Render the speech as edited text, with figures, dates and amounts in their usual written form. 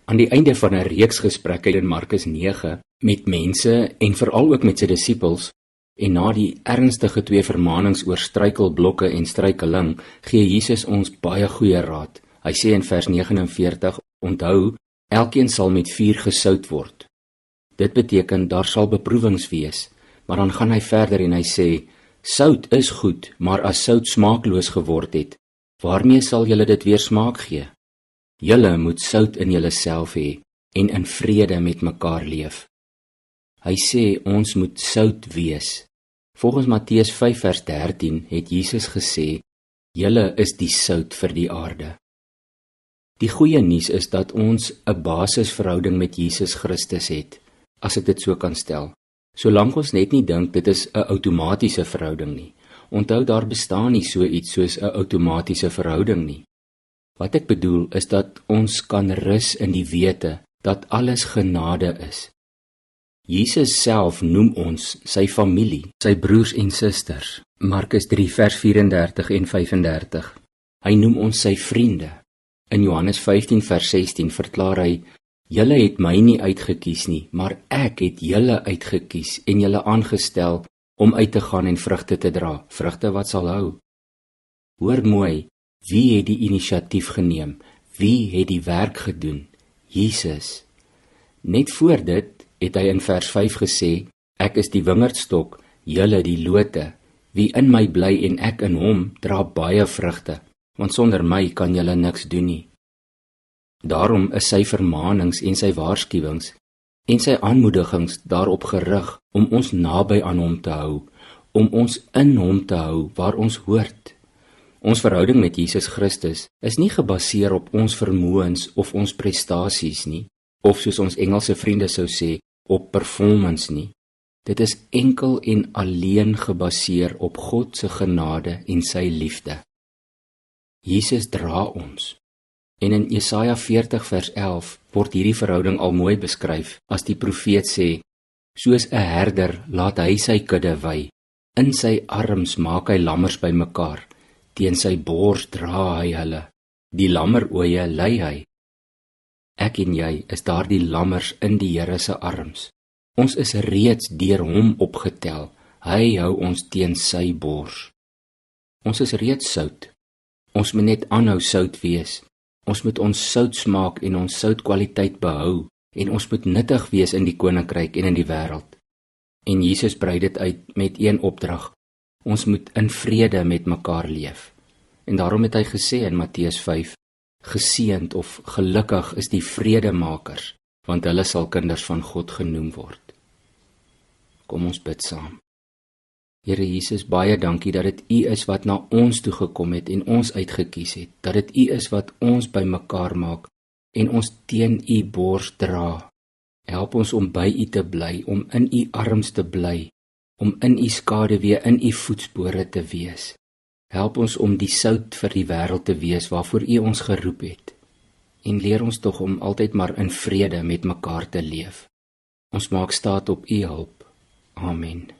Aan die einde van 'n reeks gesprekke in Markus 9 met mense en veral ook met sy disippels, en na die ernstige 2 vermaanings oor struikelblokke en struikeling, gee Jesus ons baie goeie raad. Hy sê in vers 49, onthou, elkeen sal met vuur gesout word. Dit beteken, daar sal beproewings wees, maar dan gaan hy verder en hy sê, sout is goed, maar as sout smaakloos geword het, waarmee sal julle dit weer smaak gee? Julle moet sout in julleself hê en in vrede met mekaar leef. Hy sê ons moet sout wees. Volgens Matteus 5 vers 13 het Jesus gesê, julle is die sout vir die aarde. Die goeie nuus is dat ons 'n basisverhouding met Jesus Christus het, as ek dit so kan stel. Solank ons net nie dink dit is 'n outomatiese verhouding nie. Onthou, daar bestaan nie so iets soos 'n outomatiese verhouding nie. Wat ek bedoel is dat ons kan rus in die wete dat alles genade is. Jesus self noem ons sy familie, sy broers en susters. Markus 3 vers 34 en 35. Hy noem ons sy vriende. In Johannes 15 vers 16 verklaar hy, julle het my nie uitgekies nie, maar ek het julle uitgekies en julle aangestel om uit te gaan en vrugte te dra, vrugte wat sal hou. Hoor mooi, wie het die inisiatief geneem? Wie het die werk gedoen? Jesus. Net voor dit het hy in vers 5 gesê, ek is die wingerdstok, julle die lote. Wie in my bly en ek in hom, dra baie vrugte, want sonder my kan julle niks doen nie. Daarom is sy vermaanings en sy waarskuwings en sy aanmoedigings daarop gerig om ons naby aan hom te hou, om ons in hom te hou waar ons hoort. Ons verhouding met Jesus Christus is nie gebaseer op ons vermoëns of ons prestasies nie, of soos ons Engelse vriende sou sê, op performance nie. Dit is enkel en alleen gebaseer op God se genade en sy liefde. Jesus dra ons. En in Jesaja 40 vers 11 word hierdie verhouding al mooi beskryf as die profeet sê, soos 'n herder laat hy sy kudde wy, in sy arms maak hy lammers bymekaar, teen sy bors dra hy hulle, die lammeroë lei hy. Ek en jy is daardie lammers in die Here se arms. Ons is reeds deur hom opgetel, hy hou ons teen sy bors. Ons is reeds sout. Ons moet net aanhou sout wees. Ons moet ons soutsmaak en ons soutkwaliteit behou, en ons moet nuttig wees in die koninkryk en in die wêreld. En Jesus brei dit uit met een opdrag, ons moet in vrede met mekaar leef. En daarom het hy gesê in Matteus 5, geseënd of gelukkig is die vredemakers, want hulle sal kinders van God genoem word. Kom ons bid saam. Here Jesus, baie dankie dat dit U is wat na ons toe gekom het en ons uitgekies het, dat dit U is wat ons by mekaar maak en ons teen U bors dra. Help ons om by U te bly, om in U arms te bly, om in U skaduwee, in U voetspore te wees. Help ons om die sout vir die wêreld te wees waarvoor U ons geroep het. En leer ons tog om altyd maar in vrede met mekaar te leef. Ons maak staat op U hulp. Amen.